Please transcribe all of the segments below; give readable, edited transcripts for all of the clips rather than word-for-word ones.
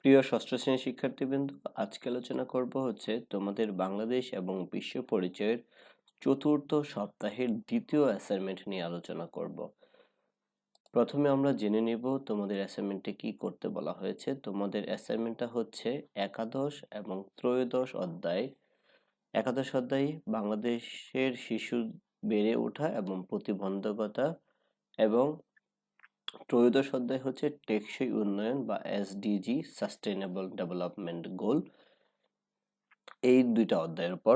প্রিয় ষষ্ঠ শ্রেণীর শিক্ষার্থীবৃন্দ, আজকে আলোচনা করব তোমাদের বাংলাদেশ এবং বিশ্ব পরিচয়ের চতুর্থ সপ্তাহের দ্বিতীয় অ্যাসাইনমেন্ট নিয়ে আলোচনা করব। প্রথমে আমরা জেনে নিব তোমাদের অ্যাসাইনমেন্টে কি করতে বলা হয়েছে। তোমাদের অ্যাসাইনমেন্টটা হচ্ছে একাদশ এবং ত্রয়োদশ অধ্যায়। একাদশ অধ্যায়ে বাংলাদেশের শিশু বেড়ে ওঠা এবং প্রতিবন্ধকতা, এবং ত্রয়োদশ অধ্যায় হচ্ছে টেকসই উন্নয়ন বা এসডিজি, সাস্টেইনেবল ডেভেলপমেন্ট গোল। এই দুইটা অধ্যায়ের উপর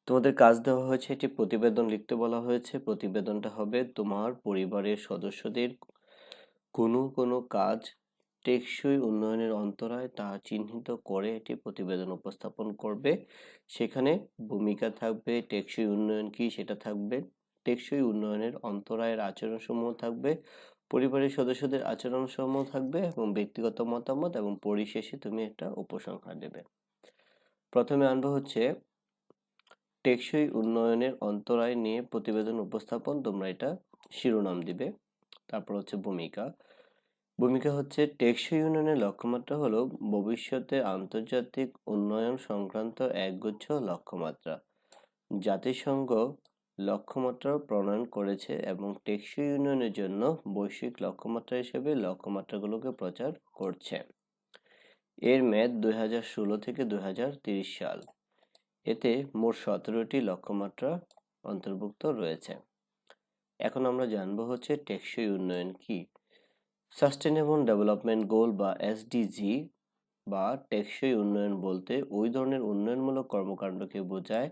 তোমাদের কাজ দেওয়া হয়েছে, একটি প্রতিবেদন লিখতে বলা হয়েছে। প্রতিবেদনটা হবে তোমার পরিবারের সদস্যদের কোনো কাজ টেকসই উন্নয়নের অন্তরায় তা চিহ্নিত করে একটি প্রতিবেদন উপস্থাপন করবে। সেখানে ভূমিকা থাকবে, টেকসই উন্নয়ন কি সেটা থাকবে, টেকসই উন্নয়নের অন্তরায়ের আচরণসমূহ থাকবে, পরিবারের সদস্যদের আচরণসমূহ থাকবে, এবং ব্যক্তিগত মতামত, এবং পরিশেষে তুমি একটা উপসংহার দেবে। প্রথমে আনবো টেকসই উন্নয়নের অন্তরায় নিয়ে প্রতিবেদন উপস্থাপন। তোমরা এটা শিরোনাম দিবে। তারপর ভূমিকা। ভূমিকা টেকসই উন্নয়নের লক্ষ্যমাত্রা হলো ভবিষ্যতে আন্তর্জাতিক উন্নয়ন সংক্রান্ত একগুচ্ছ লক্ষ্যমাত্রা। জাতিসংঘ লক্ষ্যমাত্রা প্রণয়ন করেছে এবং টেকসই উন্নয়নের জন্য বৈশ্বিক লক্ষ্যমাত্রা হিসেবে লক্ষ্যমাত্রাগুলোকে প্রচার করছে। এর মেয়াদ 2016 থেকে 2030 সাল। এতে মোট 17টি লক্ষ্যমাত্রা অন্তর্ভুক্ত রয়েছে। এখন আমরা জানবো টেকসই উন্নয়ন কি। সাস্টেনেবল ডেভেলপমেন্ট গোল বা এসডিজি বা টেকসই উন্নয়ন বলতে ওই ধরনের উন্নয়নমূলক কর্মকাণ্ডকে বোঝায়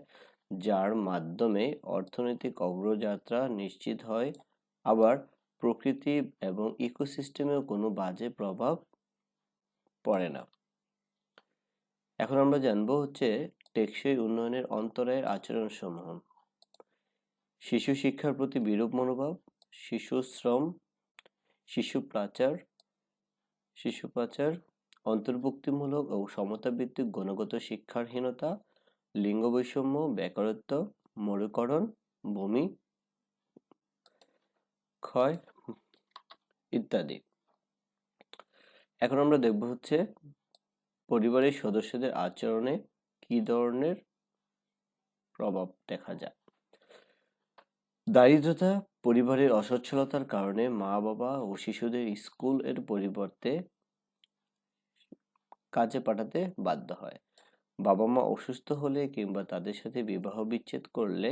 যার মাধ্যমে অর্থনৈতিক অগ্রযাত্রা নিশ্চিত হয়, আবার প্রকৃতি এবং ইকোসিস্টেমেও কোনো বাজে প্রভাব পড়ে না। এখন আমরা জানবো টেকসই উন্নয়নের অন্তরায়ের আচরণসমূহ। শিশু শিক্ষার প্রতি বিরূপ মনোভাব, শিশু শ্রম, শিশু পাচার, অন্তর্ভুক্তিমূলক ও সমতা ভিত্তিক গুণগত শিক্ষারহীনতা, লিঙ্গ বৈষম্য, বেকারত্ব, মরুকরণ, ভূমি ক্ষয় ইত্যাদি। এখন আমরা দেখব পরিবারের সদস্যদের আচরণে কি ধরনের প্রভাব দেখা যায়। দারিদ্রতা, পরিবারের অসচ্ছলতার কারণে মা বাবা ও শিশুদের স্কুল এর পরিবর্তে কাজে পাঠাতে বাধ্য হয়। বাবা মা অসুস্থ হলে কিংবা তাদের সাথে বিবাহ বিচ্ছেদ করলে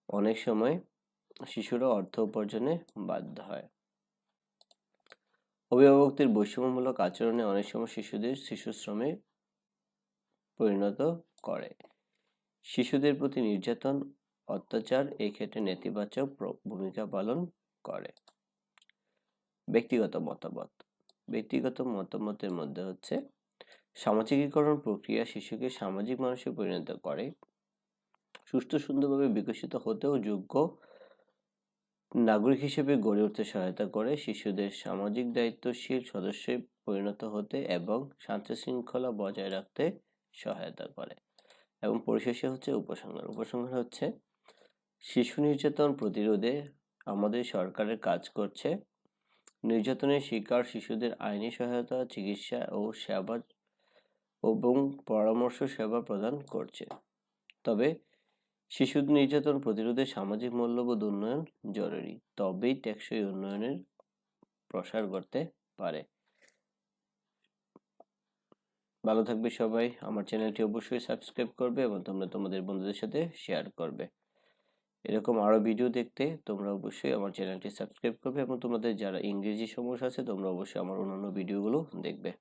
অনেক সময় শিশুরা অর্থ উপার্জনে বাধ্য হয়। অভিভাবকদের বৈষম্যমূলক আচরণে অনেক সময় শিশুদের শিশু শ্রমে পরিণত করে। শিশুদের প্রতি নির্যাতন, অত্যাচার এই ক্ষেত্রে নেতিবাচক ভূমিকা পালন করে। ব্যক্তিগত মতামতের মধ্যে সামাজিকীকরণ প্রক্রিয়া শিশুকে সামাজিক মানুষে পরিণত করে। সুস্থ সুন্দরভাবে বিকশিত হতেও যোগ্য নাগরিক হিসেবে গড়ে উঠতে সহায়তা করে। শিশুদের সামাজিক দায়িত্বশীল সদস্যে পরিণত হতে এবং শান্তি শৃঙ্খলা বজায় রাখতে সহায়তা করে। এবং পরিশেষে উপসংহার শিশু নির্যাতন প্রতিরোধে আমাদের সরকারের কাজ করছে। নির্যাতনের শিকার শিশুদের আইনি সহায়তা, চিকিৎসা ও সেবা এবং পরামর্শ সেবা প্রদান করছে। তবে শিশু নির্যাতন প্রতিরোধে সামাজিক মূল্যবোধ উন্নয়ন জরুরি, তবেই টেকসই উন্নয়নের প্রসার করতে পারে। ভালো থাকবে সবাই। আমার চ্যানেলটি অবশ্যই সাবস্ক্রাইব করবে এবং তোমরা তোমাদের বন্ধুদের সাথে শেয়ার করবে। এরকম আরো ভিডিও দেখতে তোমরা অবশ্যই আমার চ্যানেলটি সাবস্ক্রাইব করবে, এবং তোমাদের যারা ইংরেজি সমস্যা আছে তোমরা অবশ্যই আমার অন্যান্য ভিডিওগুলো দেখবে।